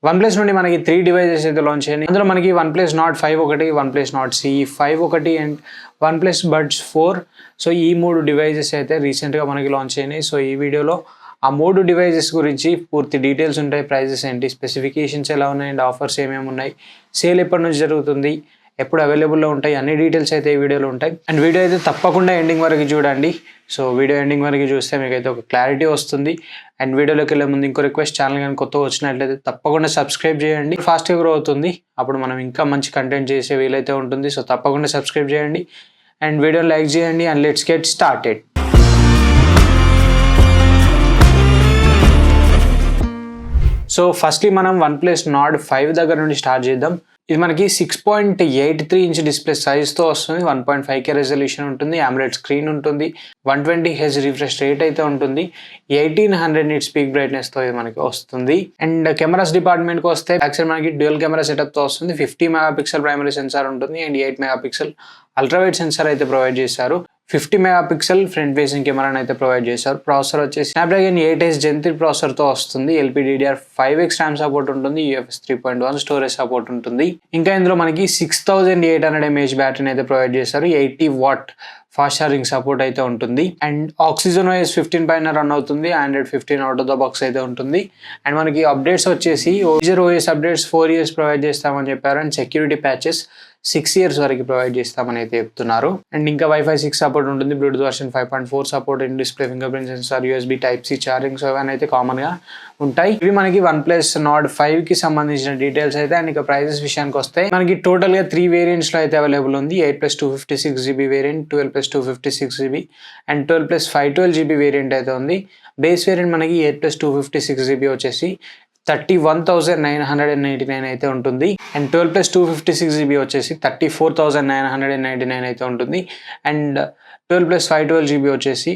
OnePlus నుండి మనకి 3 devices అయితే లాంచ్ అయినాయి. అందులో మనకి వన్‌ప్లస్ నార్డ్ 5 ఒకటి, వన్‌ప్లస్ నార్డ్ సీ 5 ఒకటి అండ్ వన్‌ప్లస్ బడ్స్ 4. సో ఈ 3 డివైసెస్ అయితే రీసెంట్‌గా మనకి లాంచ్ అయినాయి. సో ఈ వీడియోలో ఆ 3 డివైసెస్ గురించి పూర్తి డీటెయిల్స్ ఉంటాయి. ప్రైజెస్ ఏంటి, స్పెసిఫికేషన్స్ ఎలా ఉన్నాయి అండ్ ఆఫర్స్ ఏమేమి ఉన్నాయి, సేల్ ఎప్పటి నుంచి జరుగుతుంది, ఎప్పుడు అవైలబుల్లో ఉంటాయి, అన్ని డీటెయిల్స్ అయితే ఈ వీడియోలో ఉంటాయి. అండ్ వీడియో అయితే తప్పకుండా ఎండింగ్ వరకు చూడండి. సో వీడియో ఎండింగ్ వరకు చూస్తే మీకైతే ఒక క్లారిటీ వస్తుంది. అండ్ వీడియోలోకి వెళ్ళే ముందు ఇంకో రిక్వెస్ట్, ఛానల్ కానీ కొత్తగా వచ్చినట్లయితే తప్పకుండా సబ్స్క్రైబ్ చేయండి. ఫాస్ట్గా గ్రో అవుతుంది, అప్పుడు మనం ఇంకా మంచి కంటెంట్ చేసే వీలైతే ఉంటుంది. సో తప్పకుండా సబ్స్క్రైబ్ చేయండి అండ్ వీడియోని లైక్ చేయండి and let's get started. So firstly మనం వన్‌ప్లస్ నార్డ్ 5 దగ్గర నుండి స్టార్ట్ చేద్దాం. ఇది మనకి 6.83 ఇంచ్ డిస్ప్లే సైజ్తో వస్తుంది. 1.5K రెజల్యూషన్ ఉంటుంది, AMOLED స్క్రీన్ ఉంటుంది, 120Hz రిఫ్రెష్ రేట్ అయితే ఉంటుంది, 1800 నిట్స్ పీక్ బ్రైట్నెస్తో ఇది మనకి వస్తుంది. అండ్ కెమెరాస్ డిపార్ట్మెంట్కి వస్తే బ్యాక్ సైడ్ మనకి డ్యూయల్ కెమెరా సెటప్తో వస్తుంది. 50 మెగాపిక్సెల్ ప్రైమరీ సెన్సార్ ఉంటుంది అండ్ 8 మెగాపిక్సెల్ అల్ట్రావైడ్ సెన్సార్ అయితే ప్రొవైడ్ చేశారు. 50 మెగాపిక్సెల్ ఫ్రంట్ ఫేసింగ్ కెమెరాని అయితే ప్రొవైడ్ చేశారు. ప్రాసెసర్ వచ్చేసి స్నాప్డ్రాగన్ 8S Gen 3 ప్రాసెసర్తో వస్తుంది. LPDDR5X ర్యామ్ సపోర్ట్ ఉంటుంది, UFS 3.1 స్టోరేజ్ సపోర్ట్ ఉంటుంది. ఇంకా ఇందులో మనకి 6800 mAh బ్యాటరీని అయితే ప్రొవైడ్ చేశారు. 80 వాట్ ఫాస్ట్ ఛార్జింగ్ సపోర్ట్ అయితే ఉంటుంది. అండ్ ఆక్సిజన్ OS 15 పైన రన్ అవుతుంది. Android 15 out of the box అయితే ఉంటుంది. అండ్ మనకి అప్డేట్స్ వచ్చేసి major OS updates 4 years provide చేస్తామని చెప్పారు. అండ్ సెక్యూరిటీ ప్యాచెస్ 6 years వరకు ప్రొవైడ్ చేస్తామని అయితే చెప్తున్నారు. అండ్ ఇంకా Wi-Fi 6 సపోర్ట్ ఉంటుంది, Bluetooth version 5.4 support, in display finger print censor, USB Type-C charging. So ఇవన్నీ అయితే కామన్ గా ఉంటాయి. ఇవి మనకి వన్‌ప్లస్ నార్డ్ 5 కి సంబంధించిన డీటెయిల్స్ అయితే. అండ్ ఇక ప్రైజెస్ విషయానికి వస్తే మనకి టోటల్ గా 3 వేరియంట్స్ లో అయితే అవైలబుల్ ఉంది. 8+ 256GB variant, 12+ 256GB and 12+ 512GB variant అయితే ఉంది. బేస్ వేరియంట్ మనకి 8+ 256GB వచ్చేసి 31,999 అయితే ఉంటుంది. అండ్ 12+ 256GB వచ్చేసి 34,999 అయితే ఉంటుంది. అండ్ 12+ 512GB వచ్చేసి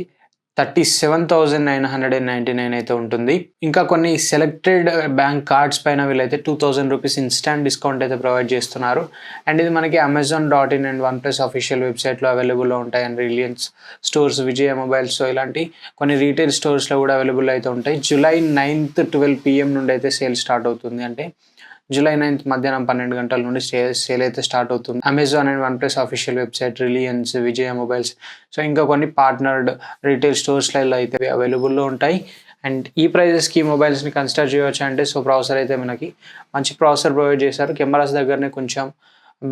37,999 అయితే ఉంటుంది. ఇంకా కొన్ని సెలెక్టెడ్ బ్యాంక్ కార్డ్స్ పైన వీళ్ళైతే 2000 రూపీస్ ఇన్స్టాంట్ డిస్కౌంట్ అయితే ప్రొవైడ్ చేస్తున్నారు. అండ్ ఇది మనకి Amazon.in అండ్ వన్‌ప్లస్ అఫీషియల్ వెబ్సైట్లో అవైలబుల్లో ఉంటాయి. And Reliance stores, Vijaya mobiles, so ఇలాంటి కొన్ని రీటైల్ స్టోర్స్లో కూడా అవైలబుల్ అయితే ఉంటాయి. జూలై 9th 12 PM నుండి అయితే సేల్ స్టార్ట్ అవుతుంది. అంటే జూలై 9th మధ్యాహ్నం 12 గంటల నుండి సేల్ అయితే స్టార్ట్ అవుతుంది. Amazon and OnePlus official website, Reliance, Vijaya mobiles, so ఇంకా కొన్ని పార్ట్నర్డ్ రీటైల్ స్టోర్స్లలో అయితే అవైలబుల్లో ఉంటాయి. అండ్ ఈ ప్రైజెస్కి మొబైల్స్ని కన్సిడర్ చేయవచ్చు. అంటే సో ప్రాసెసర్ అయితే మనకి మంచి ప్రాసెసర్ ప్రొవైడ్ చేశారు. కెమెరాస్ దగ్గరనే కొంచెం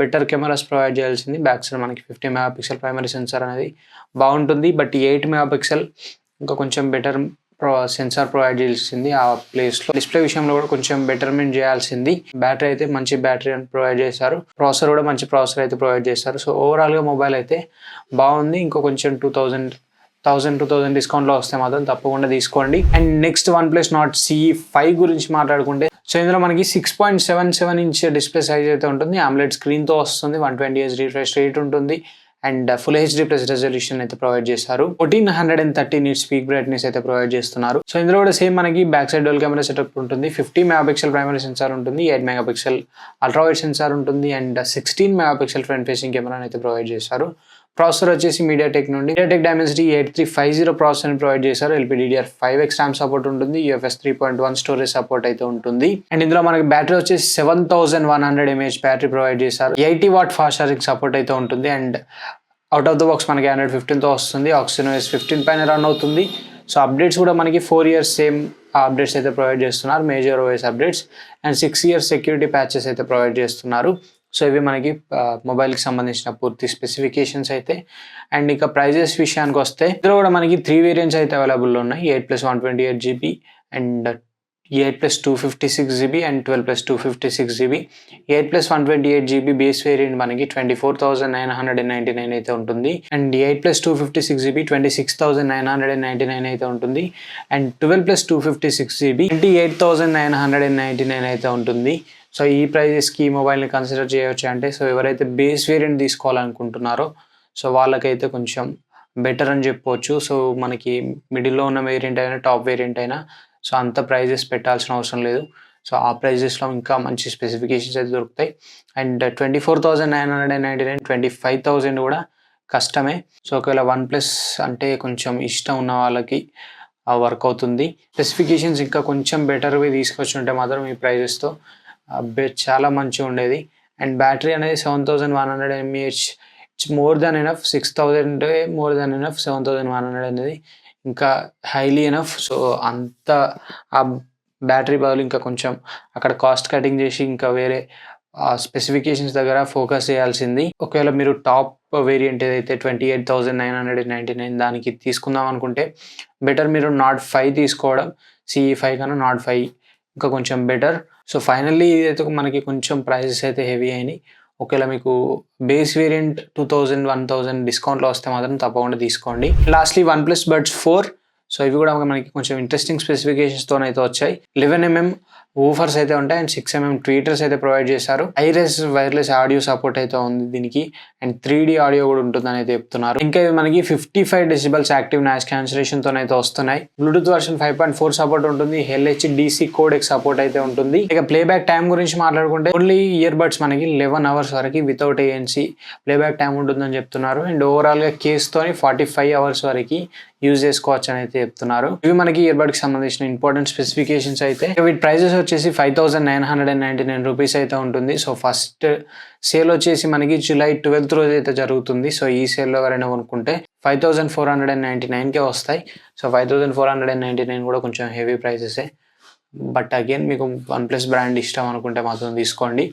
బెటర్ కెమెరాస్ ప్రొవైడ్ చేయాల్సింది. బ్యాక్ సైడ్ మనకి 50 మెగాపిక్సెల్ ప్రైమరీ సెన్సార్ అనేది బాగుంటుంది. బట్ 8 మెగాపిక్సెల్ ఇంకా కొంచెం బెటర్ సెన్సార్ ప్రొవైడ్ చేయాల్సింది ఆ ప్లేస్లో. డిస్ప్లే విషయంలో కూడా కొంచెం బెటర్మెంట్ చేయాల్సింది. బ్యాటరీ అయితే మంచి బ్యాటరీ అని ప్రొవైడ్ చేశారు. ప్రాసెసర్ కూడా మంచి ప్రాసెసర్ అయితే ప్రొవైడ్ చేశారు. సో ఓవరాల్గా మొబైల్ అయితే బాగుంది. ఇంకో కొంచెం 2000 డిస్కౌంట్లో వస్తే మాత్రం తప్పకుండా తీసుకోండి. And next OnePlus Nord C 5 గురించి మాట్లాడుకుంటే, సో ఇందులో మనకి 6.77 ఇంచ్ డిస్ప్లే సైజ్ అయితే ఉంటుంది. AMOLED స్క్రీన్తో వస్తుంది, 120Hz రిఫ్రెష్ రేట్ ఉంటుంది అండ్ ఫుల్ HD+ రెజల్యూషన్ అయితే ప్రొవైడ్ చేశారు. 1430 నిట్స్ పీక్ బ్రైట్నెస్ అయితే ప్రొవైడ్ చేస్తున్నారు. సో ఇందులో కూడా సేమ్ మనకి back side dual camera setup ఉంటుంది. 50 మెగాపిక్సెల్ ప్రైమరీ సెన్సార్ ఉంటుంది, 8 మెగాపిక్సెల్ అల్ట్రావైడ్ సెన్సార్ ఉంటుంది అండ్ 16 మెగాపిక్సెల్ ఫ్రంట్ ఫేసింగ్ కెమెరాని అయితే ప్రొవైడ్ చేశారు. ప్రాసెసర్ వచ్చేసి MediaTek నుండి MediaTek Dimensity 8350 ప్రాసెసర్ని ప్రొవైడ్ చేశారు. LPDDR5X ర్యామ్ సపోర్ట్ ఉంటుంది, UFS 3.1 స్టోరేజ్ సపోర్ట్ అయితే ఉంటుంది. అండ్ ఇందులో మనకి బ్యాటరీ వచ్చేసి 7100 mAh బ్యాటరీ ప్రొవైడ్ చేశారు. 80 వాట్ ఫాస్ట్ ఛార్జింగ్ సపోర్ట్ అయితే ఉంటుంది. And out of the box మనకి Android 15తో వస్తుంది. ఆక్సిజన్ OS 15 పైన రన్ అవుతుంది. సో అప్డేట్స్ కూడా మనకి 4 years సేమ్ అప్డేట్స్ అయితే ప్రొవైడ్ చేస్తున్నారు, major OS updates. And 6 years security patches అయితే ప్రొవైడ్ చేస్తున్నారు. సో ఇవి మనకి మొబైల్కి సంబంధించిన పూర్తి స్పెసిఫికేషన్స్ అయితే. అండ్ ఇక ప్రైజెస్ విషయానికి వస్తే ఇందులో కూడా మనకి 3 వేరియంట్స్ అయితే అవైలబుల్లో ఉన్నాయి. 8+ 128GB and 8+ 256GB and 12+ 256GB. 8+ 128GB base variant మనకి 24,999 అయితే ఉంటుంది. అండ్ 8+ 256GB 26,999 అయితే ఉంటుంది. అండ్ 12+ 256GB 28,999 అయితే ఉంటుంది. సో ఈ ప్రైజెస్కి ఈ మొబైల్ని కన్సిడర్ చేయవచ్చు. అంటే సో ఎవరైతే బేస్ వేరియంట్ తీసుకోవాలనుకుంటున్నారో సో వాళ్ళకైతే కొంచెం బెటర్ అని చెప్పవచ్చు. సో మనకి మిడిల్లో ఉన్న వేరియంట్ అయినా టాప్ వేరియంట్ అయినా సో అంత ప్రైజెస్ పెట్టాల్సిన అవసరం లేదు. సో ఆ ప్రైజెస్లో ఇంకా మంచి స్పెసిఫికేషన్స్ అయితే దొరుకుతాయి. అండ్ 24,999, 25,000 కూడా కష్టమే. సో ఒకవేళ వన్‌ప్లస్ అంటే కొంచెం ఇష్టం ఉన్న వాళ్ళకి వర్క్ అవుతుంది. స్పెసిఫికేషన్స్ ఇంకా కొంచెం బెటర్వి తీసుకొచ్చి ఉంటే మాత్రం ఈ ప్రైజెస్తో చాలా మంచిగా ఉండేది. అండ్ బ్యాటరీ అనేది 7100 mAh, it's more than enough. 6000 more than enough. 7100 అనేది ఇంకా హైలీ ఎనఫ్. సో అంత ఆ బ్యాటరీ బదులు ఇంకా కొంచెం అక్కడ కాస్ట్ కటింగ్ చేసి ఇంకా వేరే స్పెసిఫికేషన్స్ దగ్గర ఫోకస్ చేయాల్సింది. ఒకవేళ మీరు టాప్ వేరియంట్ ఏదైతే 28,999 దానికి తీసుకుందాం అనుకుంటే బెటర్ మీరు నాట్ 5 తీసుకోవడం. CE5 కన్నా నాట్ 5 ఇంకా కొంచెం బెటర్. సో ఫైనల్లీ ఇదైతే మనకి కొంచెం ప్రైజెస్ అయితే హెవీ అయినాయి. ఒకవేళ మీకు బేస్ వేరియంట్ 2000-1000 డిస్కౌంట్లో వస్తే మాత్రం తప్పకుండా తీసుకోండి. Lastly OnePlus Buds 4. సో ఇవి కూడా మనకి కొంచెం ఇంట్రెస్టింగ్ స్పెసిఫికేషన్స్తో అయితే వచ్చాయి. 11mm ఊఫర్స్ అయితే ఉంటాయి అండ్ 6mm ట్వీటర్స్ అయితే ప్రొవైడ్ చేశారు. ఐరెస్ వైర్లెస్ ఆడియో సపోర్ట్ అయితే ఉంది దీనికి అండ్ 3D ఆడియో కూడా ఉంటుందని అయితే చెప్తున్నారు. ఇంకా ఇవి మనకి 55 decibels యాక్టివ్ నాయిస్ క్యాన్సిలేషన్తో అయితే వస్తున్నాయి. బ్లూటూత్ వర్షన్ 5.4 సపోర్ట్ ఉంటుంది. LHDC కోడెక్ సపోర్ట్ అయితే ఉంటుంది. ఇక ప్లేబ్యాక్ టైం గురించి మాట్లాడుకుంటే ఓన్లీ ఇయర్ బడ్స్ మనకి 11 hours వరకు వితౌట్ ANC ప్లేబ్యాక్ టైం ఉంటుందని చెప్తున్నారు. అండ్ ఓవరాల్గా కేస్తోని 45 hours వరకు యూజ్ చేసుకోవచ్చు అని అయితే చెప్తున్నారు. ఇవి మనకి ఇయర్ బడ్కి సంబంధించిన ఇంపార్టెంట్ స్పెసిఫికేషన్స్ అయితే. వీటి ప్రైజెస్ వచ్చేసి 5,999 రూపీస్ అయితే ఉంటుంది. సో ఫస్ట్ సేల్ వచ్చేసి మనకి July 12th రోజు అయితే జరుగుతుంది. సో ఈ సేల్లో ఎవరైనా కొనుక్కుంటే 5,499కే వస్తాయి. సో 5,499 కూడా కొంచెం హెవీ ప్రైజెసే. బట్ అగైన్ మీకు OnePlus బ్రాండ్ ఇష్టం అనుకుంటే మాత్రం తీసుకోండి.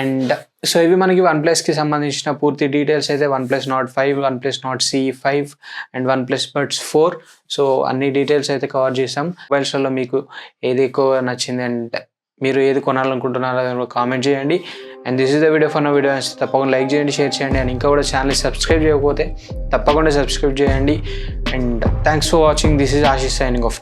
అండ్ సో ఇవి మనకి OnePlusకి సంబంధించిన పూర్తి డీటెయిల్స్ అయితే. OnePlus Nord 5, OnePlus Nord CE5 and OnePlus Buds 4. So అన్ని డీటెయిల్స్ అయితే కవర్ చేసాం. మొబైల్స్లో మీకు ఏది ఎక్కువ నచ్చింది అండ్ మీరు ఏది కొనాలనుకుంటున్నారో అది కామెంట్ చేయండి. And this is the video for video తప్పకుండా లైక్ చేయండి, షేర్ చేయండి. అండ్ ఇంకా కూడా ఛానల్ సబ్స్క్రైబ్ చేయకపోతే తప్పకుండా సబ్స్క్రైబ్ చేయండి. And thanks for watching. This is Ashish signing off.